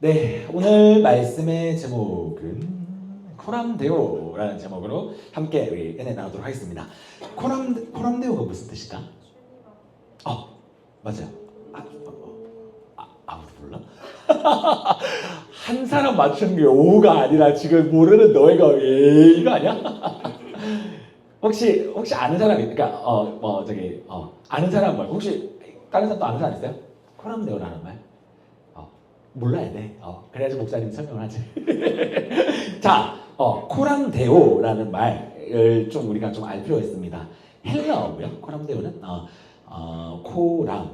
네, 오늘 말씀의 제목은 코람데오라는 제목으로 함께 우리 은혜 나누도록 하겠습니다. 코람데오가 무슨 뜻일까? 맞아요. 아무도 몰라? 한 사람 맞춘 게 5가 아니라 지금 모르는 너희가 왜 이거 아니야? 혹시 아는 사람이 그러니까 아는 사람 말 혹시 다른 사람 또 아는 사람 있어요? 코람데오라는 말? 몰라야 돼. 그래야지 목사님 설명을 하지. 자, 코람데오라는 말을 좀 우리가 좀 알 필요가 있습니다. 헬라어고요. 코람데오는 코람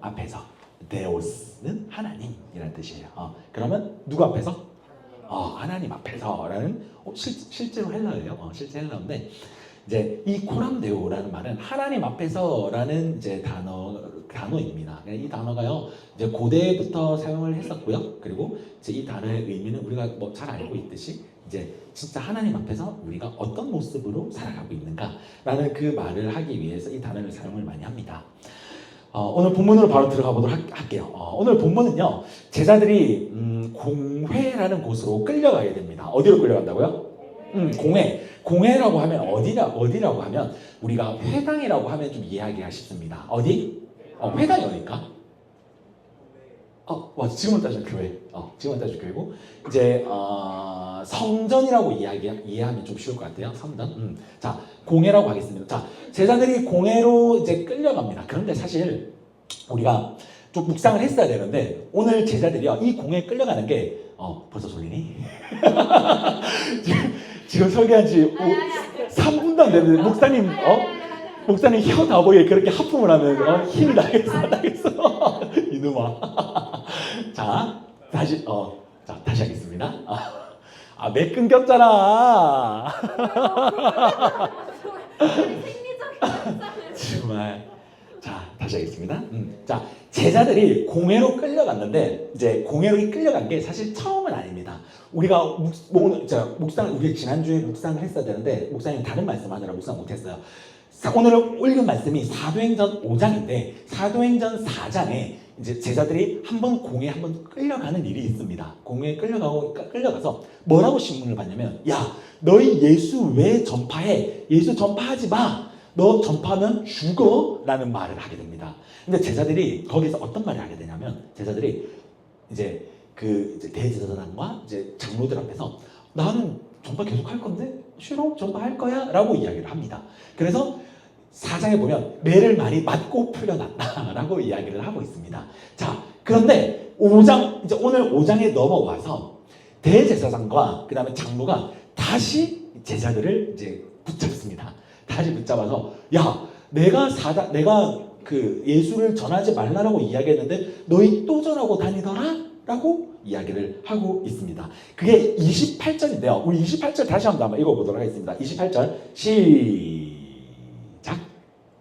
앞에서 데오스는 하나님이라는 뜻이에요. 그러면 누구 앞에서? 하나님 앞에서라는 실제로 헬라어예요. 실제 헬라어인데 이제 이 코람데오라는 말은 하나님 앞에서라는 이제 단어입니다. 이 단어가요 이제 고대부터 사용을 했었고요. 그리고 이제 이 단어의 의미는 우리가 뭐 잘 알고 있듯이 이제 진짜 하나님 앞에서 우리가 어떤 모습으로 살아가고 있는가라는 그 말을 하기 위해서 이 단어를 사용을 많이 합니다. 오늘 본문으로 바로 들어가 보도록 할게요. 오늘 본문은요 제자들이 공회라는 곳으로 끌려가게 됩니다. 어디로 끌려간다고요? 공회라고 하면 어디라고 하면 우리가 회당이라고 하면 좀 이해하기가 쉽습니다. 어디? 회당이 어딜까? 지금은 따지면 교회. 지금은 따지면 교회고 이제 성전이라고 이해하면 좀 쉬울 것 같아요. 성전. 자, 공회라고 하겠습니다. 자, 제자들이 공회로 이제 끌려갑니다. 그런데 사실 우리가 좀 묵상을 했어야 되는데 오늘 제자들이요 이 공회에 끌려가는 게 벌써 졸리니? 지금 설교한 지 3분도 안 됐는데 목사님 혀 다 보이게 그렇게 하품을 하면 힘이 나겠어 이놈아. 자 다시 하겠습니다. 매 끊겼잖아. 정말. 자 다시 하겠습니다. 자 제자들이 공회로 끌려갔는데 이제 공회로 끌려간 게 사실 처음은 아닙니다. 우리가 우리 지난주에 묵상을 했어야 되는데 목사님 다른 말씀하느라 묵상 못했어요. 오늘 읽은 말씀이 사도행전 5장인데 사도행전 4장에 이제 제자들이 공회에 한번 끌려가는 일이 있습니다. 공회에 끌려가서 뭐라고 신문을 받냐면 야 너희 예수 왜 전파해? 예수 전파하지 마. 너 전파하면 죽어 라는 말을 하게 됩니다. 근데 제자들이 거기서 어떤 말을 하게 되냐면 제자들이 이제 대제사장과 이제 장로들 앞에서 나는 전파 계속 할 건데 싫어? 전파할 거야? 라고 이야기를 합니다. 그래서 4장에 보면 매를 많이 맞고 풀려났다 라고 이야기를 하고 있습니다. 자, 그런데 오늘 5장에 넘어와서 대제사장과 그 다음에 장로가 다시 제자들을 이제 붙잡습니다. 다시 붙잡아서 내가 예수를 전하지 말라라고 이야기했는데 너희 또 전하고 다니더라? 라고 이야기를 하고 있습니다. 그게 28절인데요. 우리 28절 다시 한번 읽어보도록 하겠습니다. 28절 시작.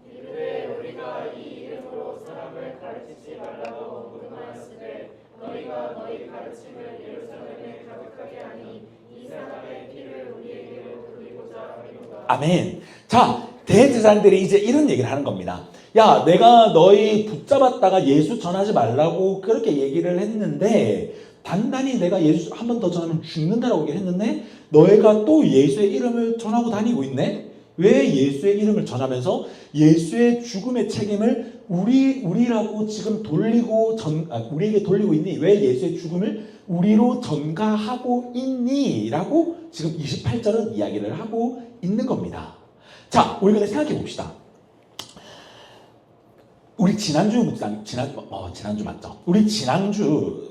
이르되 우리가 이 이름으로 사람을 가르치지 말라고 문하였으되 너희가 너희 가르침을 예루살렘에 가득하게 하니 이 사람의 피를 우리에게로 돌리고자 하리로다. 아멘. 자, 대제사장들이 이제 이런 얘기를 하는 겁니다. 야, 내가 너희 붙잡았다가 예수 전하지 말라고 그렇게 얘기를 했는데 단단히 내가 예수 한 번 더 전하면 죽는다라고 얘기했는데 너희가 또 예수의 이름을 전하고 다니고 있네? 왜 예수의 이름을 전하면서 예수의 죽음의 책임을 우리라고 지금 우리에게 돌리고 있니? 왜 예수의 죽음을 우리로 전가하고 있니? 라고 지금 28절은 이야기를 하고 있는 겁니다. 자, 우리 근데 생각해 봅시다. 우리 지난주 맞죠? 우리 지난주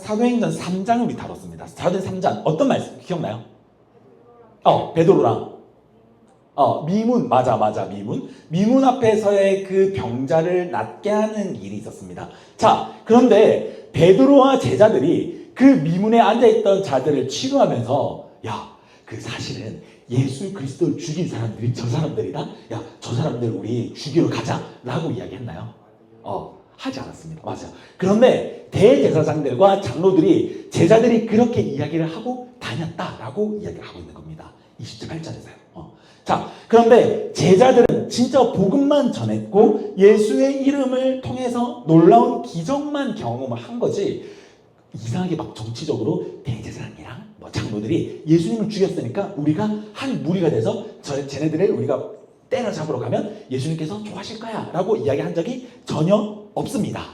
사도행전 3장 우리 다뤘습니다. 사도행전 3장 어떤 말씀 기억나요? 베드로랑 미문 미문 앞에서의 그 병자를 낫게 하는 일이 있었습니다. 자, 그런데 베드로와 제자들이 그 미문에 앉아있던 자들을 치료하면서 사실은 예수 그리스도를 죽인 사람들이 저 사람들이다? 저 사람들 우리 죽이러 가자라고 이야기했나요? 하지 않았습니다. 맞아요. 그런데 대제사장들과 장로들이 제자들이 그렇게 이야기를 하고 다녔다라고 이야기를 하고 있는 겁니다. 28절에서요. 자, 그런데 제자들은 진짜 복음만 전했고 예수의 이름을 통해서 놀라운 기적만 경험을 한 거지 이상하게 막 정치적으로 대제사장이랑 뭐 장로들이 예수님을 죽였으니까 우리가 한 무리가 돼서 쟤네들을 우리가 때려잡으러 가면 예수님께서 좋아하실 거야 라고 이야기한 적이 전혀 없습니다.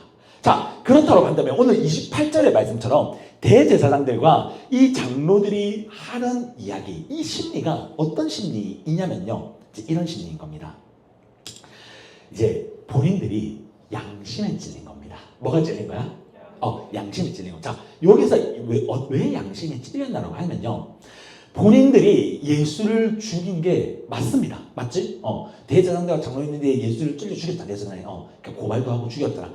자, 그렇다고 한다면 오늘 28절의 말씀처럼 대제사장들과 이 장로들이 하는 이야기, 이 심리가 어떤 심리이냐면요, 이제 이런 심리인 겁니다. 이제 본인들이 양심에 찔린 겁니다. 뭐가 찔린 거야? 양심에 찔린 거. 자, 여기서 왜 양심에 찔렸나라고 하면요, 본인들이 예수를 죽인 게 맞습니다. 맞지? 대제사장들과 장로인들이 예수를 찔러 죽였다 그랬잖아요. 그러니까 고발도 하고 죽였더라.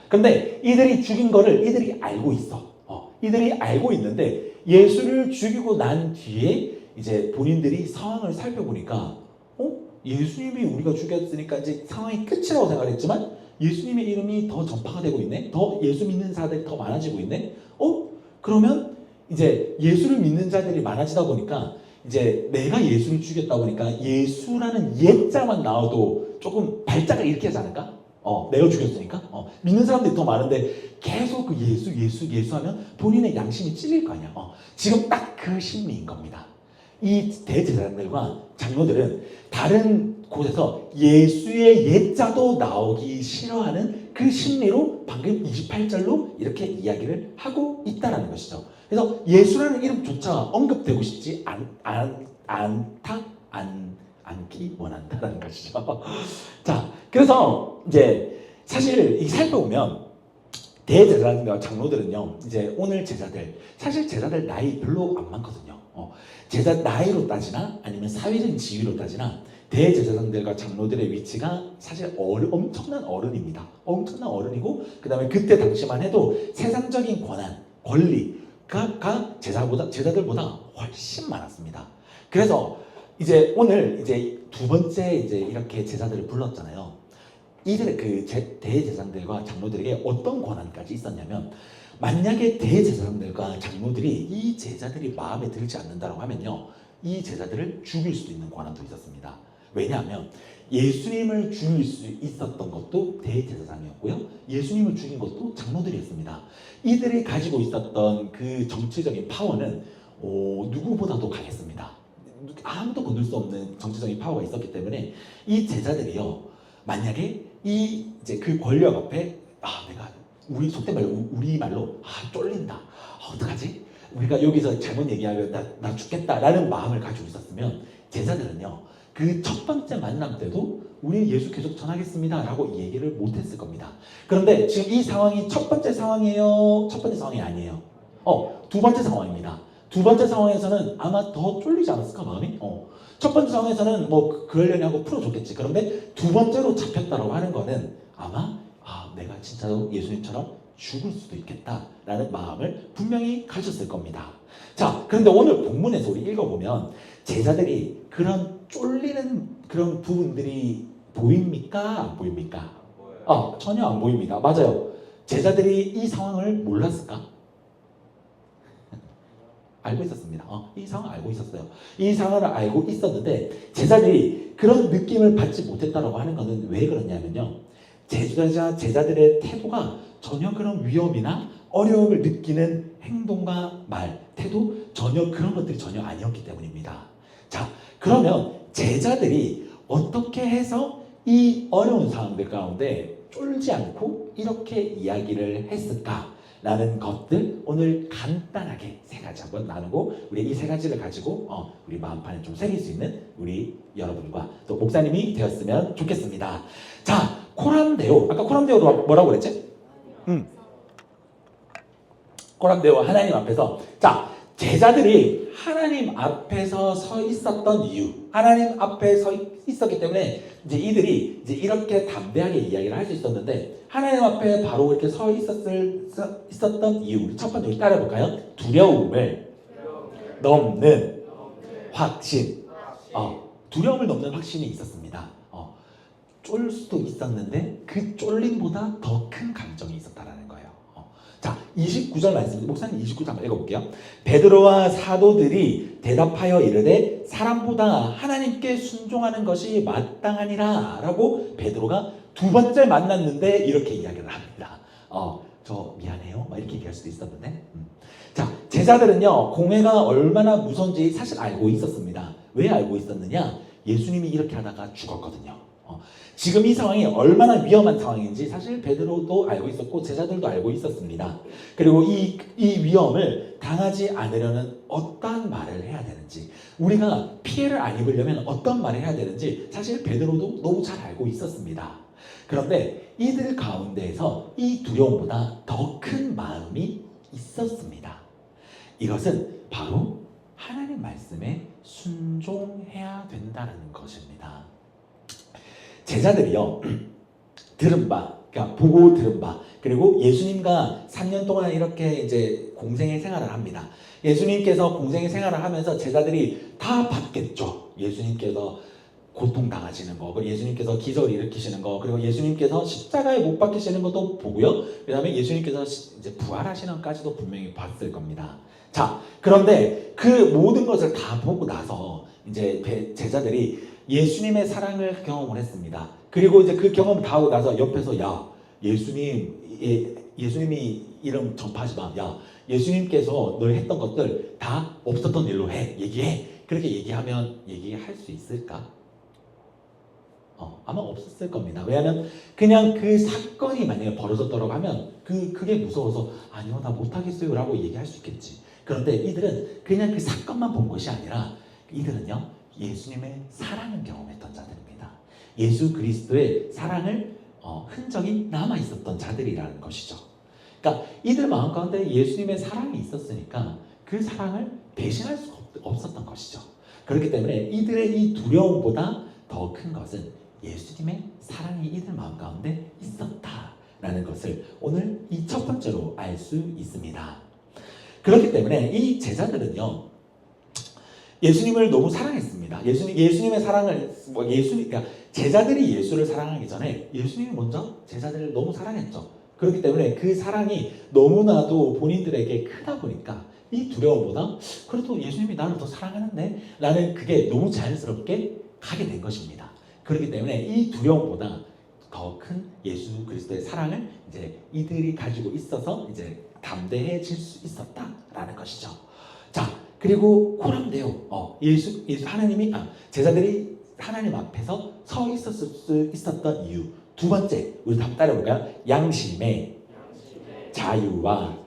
근데 이들이 죽인 거를 이들이 알고 있어. 이들이 알고 있는데 예수를 죽이고 난 뒤에 이제 본인들이 상황을 살펴보니까 예수님이 우리가 죽였으니까 이제 상황이 끝이라고 생각했지만 예수님의 이름이 더 전파가 되고 있네. 더 예수 믿는 자들이 더 많아지고 있네. 그러면 이제 예수를 믿는 자들이 많아지다 보니까 이제 내가 예수를 죽였다 보니까 예수라는 예자만 나와도 조금 발작을 일으키지 않을까? 내가 죽였으니까. 믿는 사람들이 더 많은데 계속 그 예수 하면 본인의 양심이 찔릴 거 아니야. 지금 딱 그 심리인 겁니다. 이 대제사장들과 장로들은 다른 곳에서 예수의 예자도 나오기 싫어하는 그 심리로 방금 28절로 이렇게 이야기를 하고 있다는 것이죠. 그래서 예수라는 이름조차 언급되고 싶지 않기 원한다는 것이죠. 자, 그래서 이제 사실 이 살펴보면 대제사장과 장로들은요, 이제 오늘 제자들, 사실 제자들 나이 별로 안 많거든요. 제자 나이로 따지나 아니면 사회적인 지위로 따지나 대제사장들과 장로들의 위치가 사실 엄청난 어른입니다. 엄청난 어른이고, 그 다음에 그때 당시만 해도 세상적인 권한, 권리가 제자들보다 훨씬 많았습니다. 그래서 이제 오늘 이제 두 번째 이제 이렇게 제자들을 불렀잖아요. 이들의 그 대제사장들과 장로들에게 어떤 권한까지 있었냐면, 만약에 대제사장들과 장로들이 이 제자들이 마음에 들지 않는다고 하면요, 이 제자들을 죽일 수도 있는 권한도 있었습니다. 왜냐하면 예수님을 죽일 수 있었던 것도 대제사장이었고요, 예수님을 죽인 것도 장로들이었습니다. 이들이 가지고 있었던 그 정치적인 파워는 누구보다도 강했습니다. 아무도 건들 수 없는 정치적인 파워가 있었기 때문에 이 제자들이요, 만약에 이제 그 권력 앞에 내가 우리 속된 말로 우리 말로 쫄린다. 어떡하지? 우리가 여기서 잘못 얘기하면 나 죽겠다라는 마음을 가지고 있었으면 제자들은요, 그 첫 번째 만남 때도 우리 예수 계속 전하겠습니다라고 얘기를 못했을 겁니다. 그런데 지금 이 상황이 첫 번째 상황이에요? 첫 번째 상황이 아니에요. 두 번째 상황입니다. 두 번째 상황에서는 아마 더 쫄리지 않았을까, 마음이? 첫 번째 상황에서는 뭐 그러려니 하고 풀어줬겠지. 그런데 두 번째로 잡혔다라고 하는 거는 아마 내가 진짜로 예수님처럼 죽을 수도 있겠다라는 마음을 분명히 가졌을 겁니다. 자, 그런데 오늘 본문에서 우리 읽어보면 제자들이 그런 쫄리는 그런 부분들이 보입니까? 안 보입니까? 전혀 안 보입니다. 맞아요. 제자들이 이 상황을 몰랐을까? 알고 있었습니다. 이 상황을 알고 있었어요. 이 상황을 알고 있었는데 제자들이 그런 느낌을 받지 못했다라고 하는 것은 왜 그러냐면요, 제자들의 태도가 전혀 그런 위험이나 어려움을 느끼는 행동과 말, 태도, 전혀 그런 것들이 전혀 아니었기 때문입니다. 자, 그러면 제자들이 어떻게 해서 이 어려운 상황들 가운데 쫄지 않고 이렇게 이야기를 했을까? 라는 것들 오늘 간단하게 세 가지 한번 나누고, 우리 이 세 가지를 가지고 우리 마음판에 좀 새길 수 있는 우리 여러분과 또 목사님이 되었으면 좋겠습니다. 자, 코람데오, 아까 코람데오로 뭐라고 그랬지? 코람데오, 하나님 앞에서. 자, 제자들이 하나님 앞에서 서 있었던 이유, 하나님 앞에 서 있었기 때문에 이제 이들이 이제 이렇게 담대하게 이야기를 할 수 있었는데, 하나님 앞에 바로 이렇게 서 있었던 이유, 우리 첫 번째 우리 따라해볼까요? 두려움을 넘는 확신. 두려움을 넘는 확신이 있었습니다. 쫄 수도 있었는데 그 쫄림보다 더 큰 감정이 있었다라는 거예요. 자, 29절 말씀, 목사님 29절 한번 읽어볼게요. 베드로와 사도들이 대답하여 이르되 사람보다 하나님께 순종하는 것이 마땅하니라 라고 베드로가 두 번째 만났는데 이렇게 이야기를 합니다. 저 미안해요 막 이렇게 얘기할 수도 있었는데 제자들은요, 공회가 얼마나 무서운지 사실 알고 있었습니다. 왜 알고 있었느냐? 예수님이 이렇게 하다가 죽었거든요. 지금 이 상황이 얼마나 위험한 상황인지 사실 베드로도 알고 있었고 제자들도 알고 있었습니다. 그리고 이 위험을 당하지 않으려는 어떠한 말을 해야 되는지, 우리가 피해를 안 입으려면 어떤 말을 해야 되는지 사실 베드로도 너무 잘 알고 있었습니다. 그런데 이들 가운데에서 이 두려움보다 더 큰 마음이 있었습니다. 이것은 바로 하나님 말씀에 순종해야 된다는 것입니다. 제자들이요, 들은 바, 그러니까 보고 들은 바, 그리고 예수님과 3년 동안 이렇게 이제 공생의 생활을 합니다. 예수님께서 공생의 생활을 하면서 제자들이 다 봤겠죠. 예수님께서 고통당하시는 거, 그리고 예수님께서 기적을 일으키시는 거, 그리고 예수님께서 십자가에 못 박히시는 것도 보고요. 그 다음에 예수님께서 이제 부활하시는 것까지도 분명히 봤을 겁니다. 자, 그런데 그 모든 것을 다 보고 나서 이제 제자들이 예수님의 사랑을 경험을 했습니다. 그리고 이제 그 경험을 다 하고 나서 옆에서 야, 예수님이 이름 전파하지 마. 야, 예수님께서 널 했던 것들 다 없었던 일로 해. 얘기해. 그렇게 얘기하면 얘기할 수 있을까? 아마 없었을 겁니다. 왜냐하면 그냥 그 사건이 만약에 벌어졌더라고 하면 그게 무서워서 아니요, 나 못하겠어요 라고 얘기할 수 있겠지. 그런데 이들은 그냥 그 사건만 본 것이 아니라 이들은요, 예수님의 사랑을 경험했던 자들입니다. 예수 그리스도의 사랑을 흔적이 남아 있었던 자들이라는 것이죠. 그러니까 이들 마음 가운데 예수님의 사랑이 있었으니까 그 사랑을 배신할 수가 없었던 것이죠. 그렇기 때문에 이들의 이 두려움보다 더 큰 것은 예수님의 사랑이 이들 마음 가운데 있었다라는 것을 오늘 이 첫 번째로 알 수 있습니다. 그렇기 때문에 이 제자들은요, 예수님을 너무 사랑했습니다. 예수님의 사랑을 그러니까 제자들이 예수를 사랑하기 전에 예수님이 먼저 제자들을 너무 사랑했죠. 그렇기 때문에 그 사랑이 너무나도 본인들에게 크다 보니까 이 두려움보다 그래도 예수님이 나를 더 사랑하는데 라는 그게 너무 자연스럽게 가게 된 것입니다. 그렇기 때문에 이 두려움보다 더 큰 예수 그리스도의 사랑을 이제 이들이 가지고 있어서 이제 담대해질 수 있었다라는 것이죠. 자, 그리고 코람데오, 하나님이 제자들이 하나님 앞에서 서 있었을 수 있었던 이유. 두 번째, 우리 한번 따라볼까요? 양심의 자유와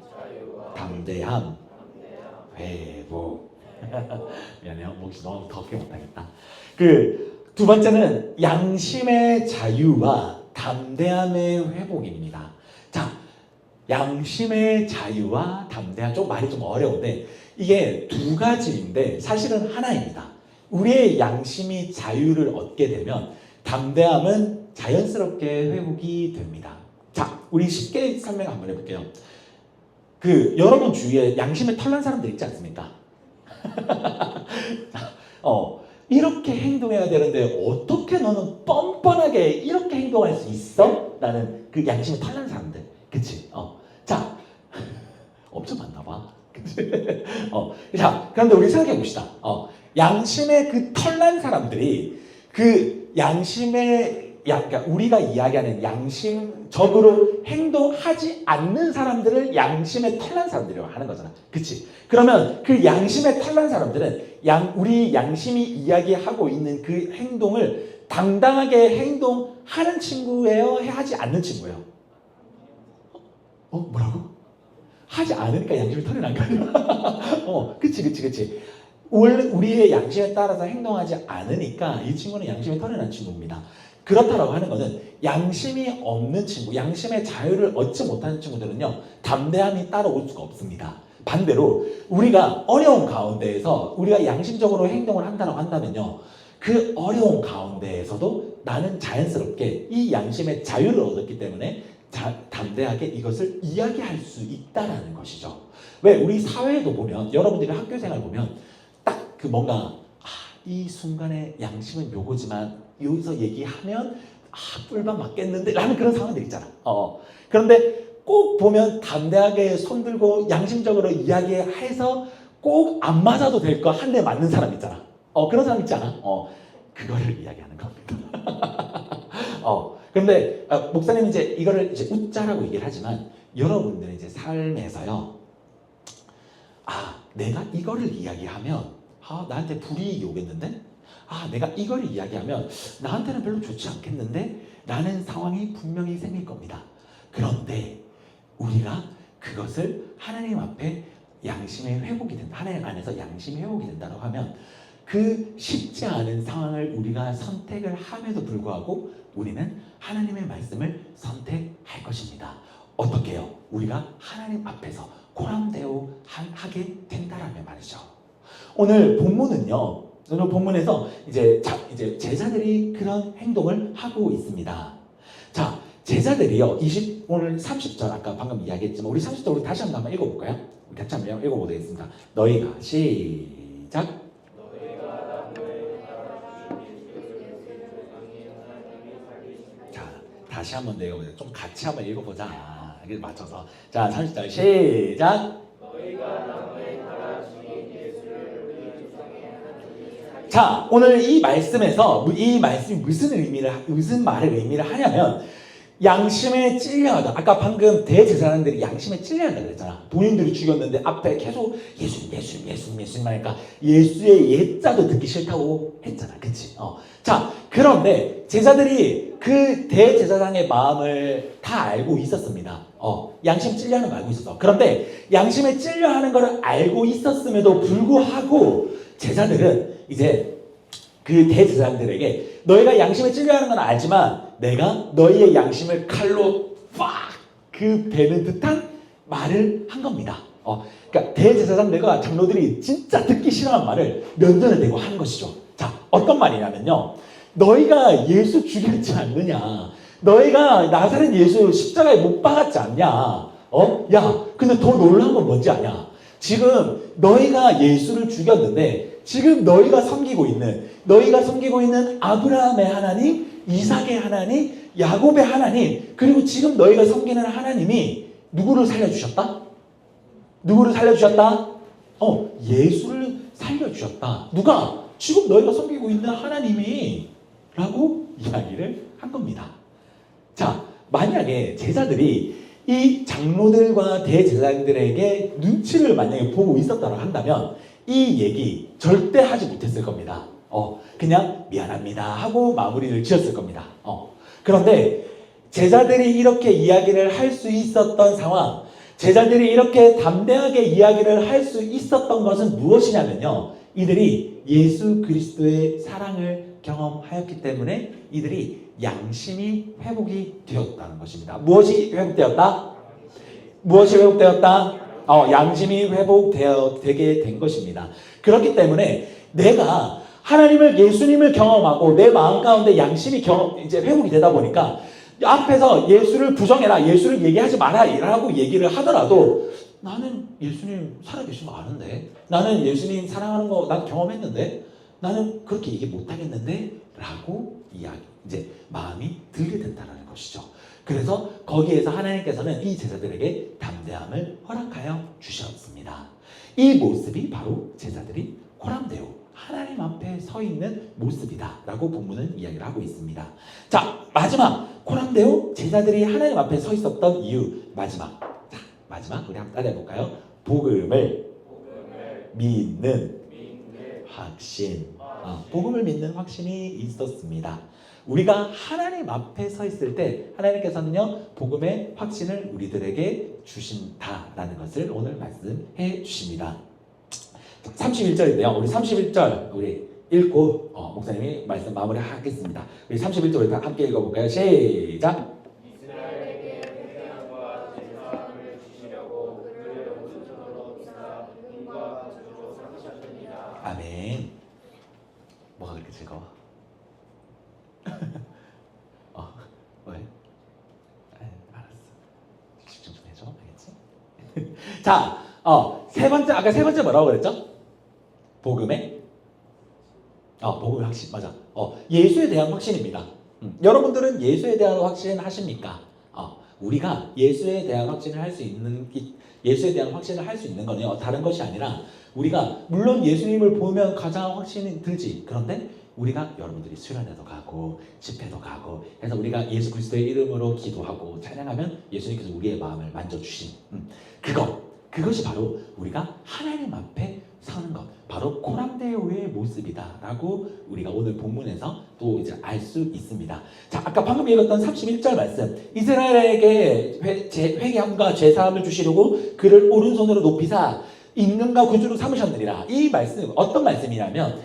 담대함, 회복. 미안해요, 목이 너무 덥게 못하겠다. 두 번째는 양심의 자유와 담대함의 회복입니다. 자, 양심의 자유와 담대함, 좀 말이 좀 어려운데 이게 두 가지인데 사실은 하나입니다. 우리의 양심이 자유를 얻게 되면 담대함은 자연스럽게 회복이 됩니다. 자, 우리 쉽게 설명 한번 해볼게요. 여러분 주위에 양심에 털난 사람들 있지 않습니까? 이렇게 행동해야 되는데 어떻게 너는 뻔뻔하게 이렇게 행동할 수 있어? 라는 그 양심에 털난 사람들, 그치? 자, 엄청 많나 봐. 자, 그런데 우리 생각해 봅시다. 양심의 그 털난 사람들이 그 그러니까 우리가 이야기하는 양심적으로 행동하지 않는 사람들을 양심의 털난 사람들이라고 하는 거잖아. 그치? 그러면 그 양심의 털난 사람들은 우리 양심이 이야기하고 있는 그 행동을 당당하게 행동하는 친구예요? 하지 않는 친구예요? 뭐라고? 하지 않으니까 양심이 털이 난 거 아니야? 그치. 원래 우리의 양심에 따라서 행동하지 않으니까 이 친구는 양심이 털이 난 친구입니다. 그렇다라고 하는 것은 양심이 없는 친구, 양심의 자유를 얻지 못하는 친구들은요, 담대함이 따라올 수가 없습니다. 반대로 우리가 어려운 가운데에서 우리가 양심적으로 행동을 한다고 한다면요, 그 어려운 가운데에서도 나는 자연스럽게 이 양심의 자유를 얻었기 때문에 담대하게 이것을 이야기할 수 있다라는 것이죠. 왜? 우리 사회에도 보면, 여러분들이 학교 생활 보면 딱 뭔가 이 순간에 양심은 요거지만 여기서 얘기하면 뿔만 맞겠는데 라는 그런 상황들 있잖아. 그런데 꼭 보면 담대하게 손들고 양심적으로 이야기해서 꼭 안 맞아도 될 거 한 대 맞는 사람 있잖아. 그런 사람 있잖아. 그거를 이야기하는 겁니다. 그런데 목사님 이제 이거를 이제 웃자라고 얘기를 하지만 여러분들의 이제 삶에서요, 내가 이거를 이야기하면 나한테 불이익이 오겠는데? 내가 이걸 이야기하면 나한테는 별로 좋지 않겠는데? 라는 상황이 분명히 생길 겁니다. 그런데 우리가 그것을 하나님 앞에 양심의 회복이 된다. 하나님 안에서 양심의 회복이 된다고 하면 그 쉽지 않은 상황을 우리가 선택을 함에도 불구하고 우리는 하나님의 말씀을 선택할 것입니다. 어떻게 해요? 우리가 하나님 앞에서 코람데오 하게 된다라면 말이죠. 오늘 본문은요. 오늘 본문에서 이제 제자들이 그런 행동을 하고 있습니다. 자, 제자들이요. 오늘 30절 아까 방금 이야기했지만 우리 30절 우리 다시 한번 읽어볼까요? 우리 같이 한번 읽어보겠습니다. 너희가 시작. 자, 다시 한번 읽어보자. 좀 같이 한번 읽어보자. 이렇게 맞춰서. 자, 30절 시작. 자, 오늘 이 말씀에서 이 말씀이 무슨 말을 의미를 하냐면 양심에 찔려하다. 아까 방금 대제사장들이 양심에 찔려한다 그랬잖아. 본인들이 죽였는데 앞에 계속 예수님 하니까 예수의 예자도 듣기 싫다고 했잖아. 그치? 자, 그런데 제자들이 그 대제사장의 마음을 다 알고 있었습니다. 양심 찔려하는 거 알고 있었어. 그런데 양심에 찔려하는 걸 알고 있었음에도 불구하고 제자들은 이제 그 대제사장들에게 너희가 양심에 찔려하는 건 알지만 내가 너희의 양심을 칼로 그 베는 듯한 말을 한 겁니다. 그러니까 대제사장들과 장로들이 진짜 듣기 싫어하는 말을 면전에 대고 하는 것이죠. 자, 어떤 말이냐면요. 너희가 예수 죽였지 않느냐. 너희가 나사렛 예수 십자가에 못 박았지 않냐. 야, 근데 더 놀라운 건 뭔지 아냐. 지금 너희가 예수를 죽였는데 지금 너희가 섬기고 있는 아브라함의 하나님, 이삭의 하나님, 야곱의 하나님, 그리고 지금 너희가 섬기는 하나님이 누구를 살려주셨다? 예수를 살려주셨다. 누가? 지금 너희가 섬기고 있는 하나님이 라고 이야기를 한 겁니다. 자, 만약에 제자들이 이 장로들과 대제사장들에게 눈치를 만약에 보고 있었다고 한다면 이 얘기 절대 하지 못했을 겁니다. 그냥 미안합니다 하고 마무리를 지었을 겁니다. 그런데 제자들이 이렇게 이야기를 할 수 있었던 상황, 제자들이 이렇게 담대하게 이야기를 할 수 있었던 것은 무엇이냐면요. 이들이 예수 그리스도의 사랑을 경험하였기 때문에 이들이 양심이 회복이 되었다는 것입니다. 무엇이 회복되었다? 양심이 회복되게 된 것입니다. 그렇기 때문에 내가 하나님을, 예수님을 경험하고 내 마음 가운데 양심이 이제 회복이 되다 보니까 앞에서 예수를 부정해라, 예수를 얘기하지 마라 라고 얘기를 하더라도 나는 예수님 살아계신 거 아는데, 나는 예수님 사랑하는 거 난 경험했는데, 나는 그렇게 얘기 못하겠는데 라고 이제 마음이 들게 된다는 것이죠. 그래서 거기에서 하나님께서는 이 제자들에게 담대함을 허락하여 주셨습니다. 이 모습이 바로 제자들이 코람데오, 하나님 앞에 서 있는 모습이다 라고 본문은 이야기를 하고 있습니다. 자, 마지막 코람데오, 제자들이 하나님 앞에 서 있었던 이유. 마지막 우리 한번 따라해 볼까요? 복음을 믿는 확신. 복음을 믿는 확신이 있었습니다. 우리가 하나님 앞에 서 있을 때 하나님께서는요, 복음의 확신을 우리들에게 주신다라는 것을 오늘 말씀해 주십니다. 31절인데요. 우리 31절 우리 읽고 목사님이 말씀 마무리하겠습니다. 우리 31절 우리 다 함께 읽어볼까요? 시작. 이스라엘에게 회개함과 제사함을 주시려고 그를 온전으로 비사 은과 주로 삼으셨습니다. 아멘. 뭐가 그렇게 즐거워? 왜? 알았어. 집중 좀 해줘. 알겠지? 자, 아까 세 번째 뭐라고 그랬죠? 복음의 확신. 맞아. 예수에 대한 확신입니다. 여러분들은 예수에 대한 확신 하십니까? 우리가 예수에 대한 확신을 할 수 있는, 예수에 대한 확신을 할 수 있는 거는요, 다른 것이 아니라 우리가 물론 예수님을 보면 가장 확신이 들지. 그런데 우리가 여러분들이 수련회도 가고 집회도 가고 해서 우리가 예수 그리스도의 이름으로 기도하고 찬양하면 예수님께서 우리의 마음을 만져주신 그것이 바로 우리가 하나님 앞에 서는 것, 바로 고람데오의 모습이다라고 우리가 오늘 본문에서 또 이제 알 수 있습니다. 자, 아까 방금 읽었던 31절 말씀, 이스라엘에게 회개함과 죄사함을 주시려고 그를 오른손으로 높이사 임금과 구주로 삼으셨느니라. 이 말씀 어떤 말씀이냐면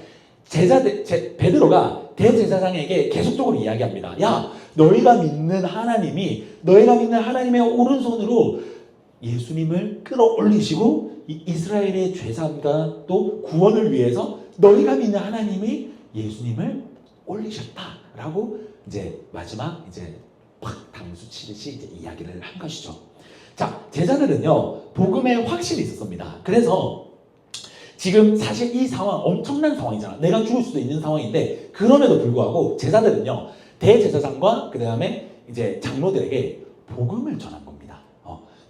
베드로가 대제사장에게 계속적으로 이야기합니다. 야, 너희가 믿는 하나님의 오른손으로 예수님을 끌어올리시고 이스라엘의 죄사함과 또 구원을 위해서 너희가 믿는 하나님이 예수님을 올리셨다라고 이제 마지막 이제 팍 당수 치듯이 이제 이야기를 한 것이죠. 자, 제자들은요 복음에 확신이 있었습니다. 그래서 지금 사실 이 상황 엄청난 상황이잖아. 내가 죽을 수도 있는 상황인데 그럼에도 불구하고 제자들은요 대제사장과 그 다음에 이제 장로들에게 복음을 전한 겁니다.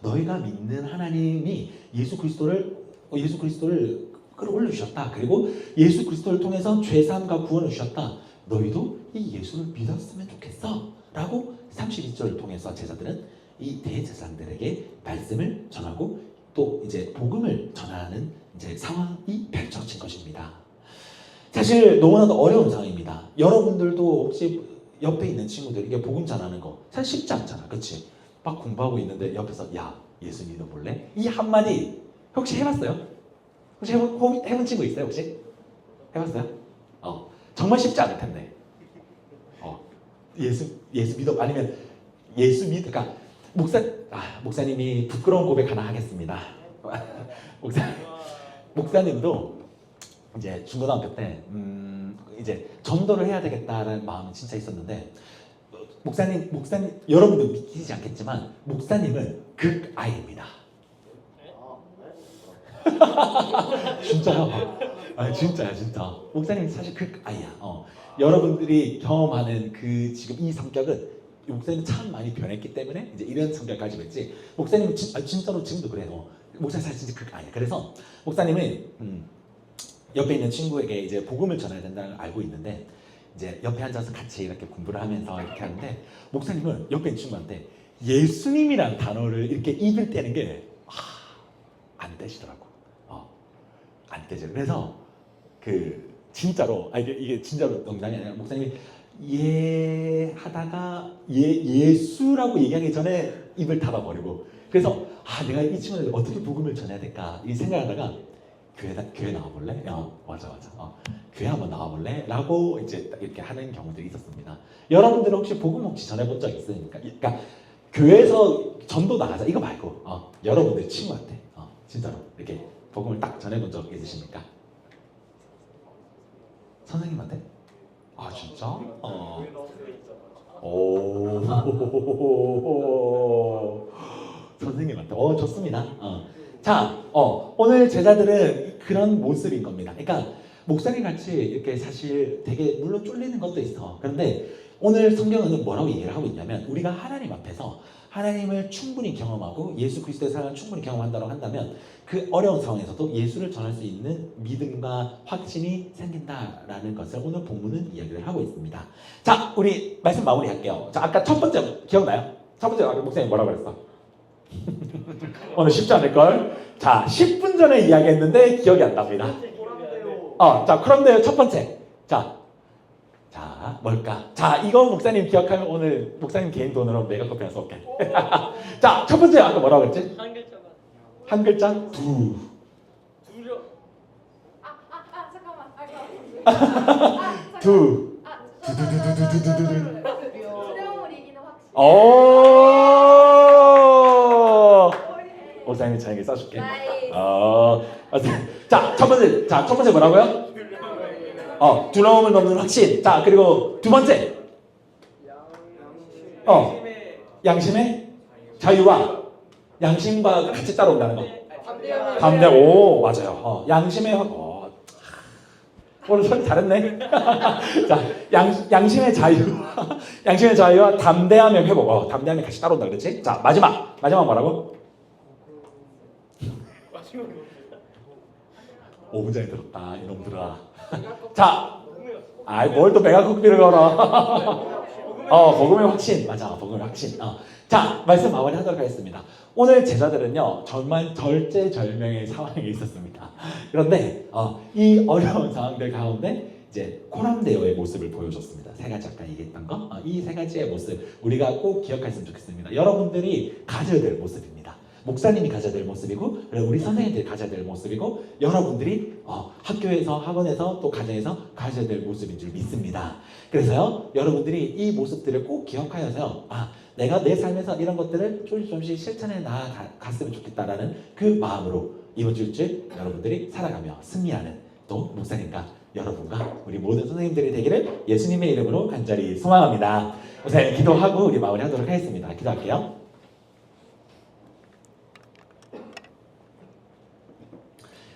너희가 믿는 하나님이 예수 그리스도를 끌어올려 주셨다. 그리고 예수 그리스도를 통해서 죄사함과 구원을 주셨다. 너희도 이 예수를 믿었으면 좋겠어. 라고 32절을 통해서 제자들은 이 대제사장들에게 말씀을 전하고 또 이제 복음을 전하는 이제 상황이 펼쳐진 것입니다. 사실 너무나도 어려운 상황입니다. 여러분들도 혹시 옆에 있는 친구들에게 복음 전하는 거 사실 쉽지 않잖아. 그렇지? 막 공부하고 있는데 옆에서 야 예수 믿어볼래? 이 한마디 혹시 해봤어요? 혹시 해본 친구 있어요? 혹시? 해봤어요? 정말 쉽지 않을 텐데 예수 믿어 아니면 그러니까 목사님이 부끄러운 고백 하나 하겠습니다. 목사님도 이제 중고등학교 때 이제 전도를 해야 되겠다라는 마음은 진짜 있었는데 목사님 여러분도 믿기지 않겠지만 목사님은 극아입니다. 진짜요? 진짜야 진짜. 목사님이 사실 극아이야. 여러분들이 경험하는 그 지금 이 성격은 목사님은 참 많이 변했기 때문에 이제 이런 성격을 가지고 있지. 목사님은 진짜로 지금도 그래요. 목사님 사실 진짜 극아이야. 그래서 목사님은 옆에 있는 친구에게 이제 복음을 전해야 된다는 걸 알고 있는데 이제 옆에 앉아서 같이 이렇게 공부를 하면서 이렇게 하는데 목사님은 옆에 있는 친구한테 예수님이란 단어를 이렇게 입을 떼는 게 안 되시더라고. 안 되죠. 그래서 그 진짜로 이게 진짜로 농담이 아니라 목사님이 하다가 예수라고 얘기하기 전에 입을 닫아버리고 그래서 내가 이 친구한테 어떻게 복음을 전해야 될까 이 생각하다가 교회 나와볼래? 맞아. 교회 한번 나와볼래? 라고 이제 이렇게 하는 경우들이 있었습니다. 여러분들은 혹시 복음 혹시 전해본 적 있으니까? 그러니까 교회에서 전도 나가자 이거 말고 여러분들 친구한테 진짜로 이렇게 복음을 딱 전해본 적 있으십니까? 선생님한테? 진짜? 선생님한테. 좋습니다. 자, 오늘 제자들은 그런 모습인 겁니다. 그러니까 목사님 같이 이렇게 사실 되게 물론 쫄리는 것도 있어. 그런데 오늘 성경은 뭐라고 얘기를 하고 있냐면 우리가 하나님 앞에서 하나님을 충분히 경험하고 예수 그리스도의 사랑을 충분히 경험한다고 한다면 그 어려운 상황에서도 예수를 전할 수 있는 믿음과 확신이 생긴다라는 것을 오늘 본문은 이야기를 하고 있습니다. 자, 우리 말씀 마무리할게요. 자, 아까 첫 번째 기억나요? 첫 번째 목사님 뭐라고 그랬어? 오늘 쉽지 않을걸? 자, 10분 전에 이야기했는데 기억이 안 납니다. 자, 그런데 첫 번째. 자, 뭘까? 자, 이거 목사님 기억하면 오늘 목사님 개인 돈으로 메가커피 하나 쏠게. 자, 첫 번째 아까 뭐라고 그랬지? 한 글자? 두려. 잠깐만. 두두두두두두두두. 두려움을 이기는 확신. 목사님이 저에게 써줄게. 나이스. 자, 첫 번째 뭐라고요? 두려움을 넘는 확신. 자, 그리고 두 번째. 양심의 자유와 양심과 같이 따라온다는 거. 담대. 오, 맞아요. 양심의 오늘 소리 잘했네. 자, 양심의 자유와 담대함의 회복. 담대함이 같이 따라온다 그랬지? 자, 마지막 뭐라고? 5분 전에 들었다 이놈들아. 자, 뭘 또 메가쿠키를 걸어. 복음의 확신. 맞아, 복음의 확신. 자, 말씀 마무리하도록 하겠습니다. 오늘 제자들은요 정말 절제절명의 상황에 있었습니다. 그런데 이 어려운 상황들 가운데 이제 코람데오의 모습을 보여줬습니다. 세 가지 아까 얘기했던 거, 이 세 가지의 모습 우리가 꼭 기억했으면 좋겠습니다. 여러분들이 가져야 될 모습입니다. 목사님이 가져야 될 모습이고, 그리고 우리 선생님들이 가져야 될 모습이고, 여러분들이 학교에서, 학원에서, 또 가정에서 가져야 될 모습인 줄 믿습니다. 그래서요, 여러분들이 이 모습들을 꼭 기억하여서 내가 내 삶에서 이런 것들을 조금씩 실천해 나아갔으면 좋겠다라는 그 마음으로 이번 주일째 여러분들이 살아가며 승리하는 또 목사님과 여러분과 우리 모든 선생님들이 되기를 예수님의 이름으로 간절히 소망합니다. 우선 기도하고 우리 마무리하도록 하겠습니다. 기도할게요.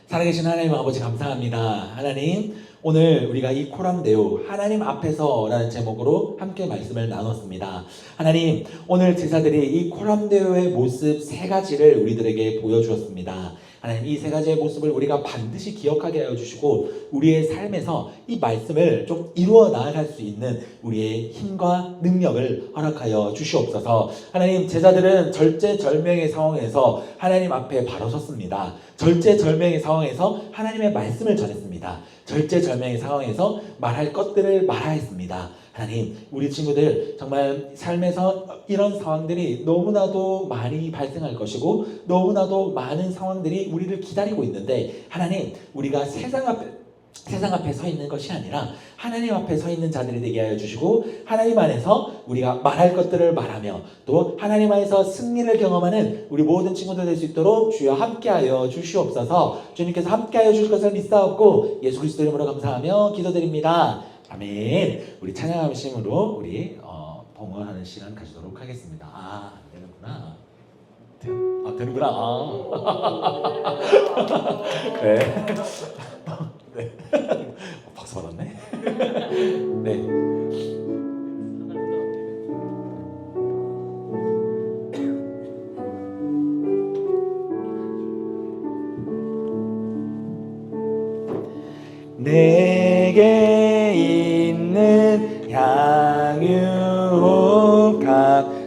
살아계신 하나님 아버지 감사합니다. 하나님, 오늘 우리가 이 코람데오 하나님 앞에서 라는 제목으로 함께 말씀을 나눴습니다. 하나님, 오늘 제자들이 이 코람데오의 모습 세 가지를 우리들에게 보여주었습니다. 하나님, 이 세 가지의 모습을 우리가 반드시 기억하게 하여 주시고 우리의 삶에서 이 말씀을 좀 이루어 나아갈 수 있는 우리의 힘과 능력을 허락하여 주시옵소서. 하나님, 제자들은 절제절명의 상황에서 하나님 앞에 바로 섰습니다. 절제절명의 상황에서 하나님의 말씀을 전했습니다. 절제절명의 상황에서 말할 것들을 말하였습니다. 하나님, 우리 친구들 정말 삶에서 이런 상황들이 너무나도 많이 발생할 것이고 너무나도 많은 상황들이 우리를 기다리고 있는데, 하나님, 우리가 세상 앞에 서 있는 것이 아니라 하나님 앞에 서 있는 자들이 되게 하여 주시고, 하나님 안에서 우리가 말할 것들을 말하며 또 하나님 안에서 승리를 경험하는 우리 모든 친구들 될 수 있도록 주여 함께하여 주시옵소서. 주님께서 함께하여 주실 것을 믿사옵고 예수 그리스도 이름으로 감사하며 기도드립니다. 아멘. 우리 찬양하심으로 우리 봉헌하는 시간 가지도록 하겠습니다. 안 되는구나. 되는구나. 네. 네. 박수 받았네. 네. 내게 있는 향유옥합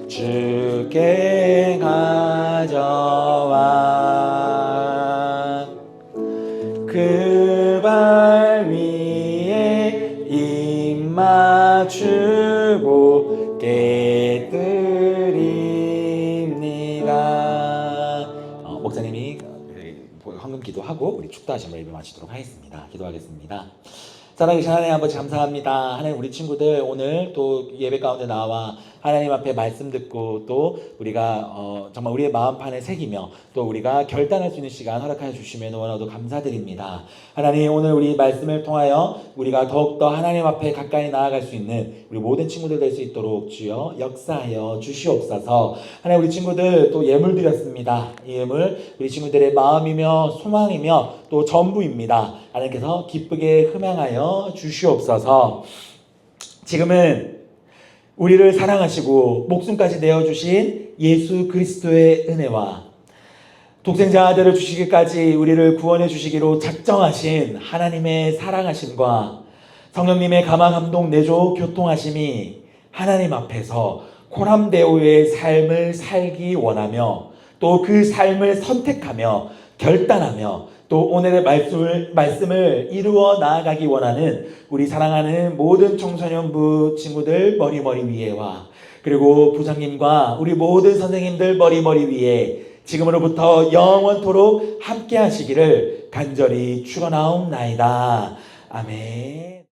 주께 가져와 그 발 위에 입 맞추고 깨뜨립니다. 목사님이 황금 기도하고 우리 축도하심을 예배 마치도록 하겠습니다. 기도하겠습니다. 사랑하신 하나님 아버지 감사합니다. 하나님, 우리 친구들 오늘 또 예배 가운데 나와 하나님 앞에 말씀 듣고 또 우리가 정말 우리의 마음판에 새기며 또 우리가 결단할 수 있는 시간 허락하여 주시면 너무나도 감사드립니다. 하나님, 오늘 우리 말씀을 통하여 우리가 더욱더 하나님 앞에 가까이 나아갈 수 있는 우리 모든 친구들 될 수 있도록 주여 역사하여 주시옵소서. 하나님, 우리 친구들 또 예물 드렸습니다. 이 예물 우리 친구들의 마음이며 소망이며 또 전부입니다. 하나님께서 기쁘게 흠양하여 주시옵소서. 지금은 우리를 사랑하시고 목숨까지 내어주신 예수 그리스도의 은혜와 독생자 아들을 주시기까지 우리를 구원해 주시기로 작정하신 하나님의 사랑하심과 성령님의 감화 감동 내조 교통하심이 하나님 앞에서 코람데오의 삶을 살기 원하며 또 그 삶을 선택하며 결단하며 또 오늘의 말씀을 이루어 나아가기 원하는 우리 사랑하는 모든 청소년부 친구들 머리 위에와 그리고 부장님과 우리 모든 선생님들 머리 위에 지금으로부터 영원토록 함께 하시기를 간절히 축원하옵나이다. 아멘.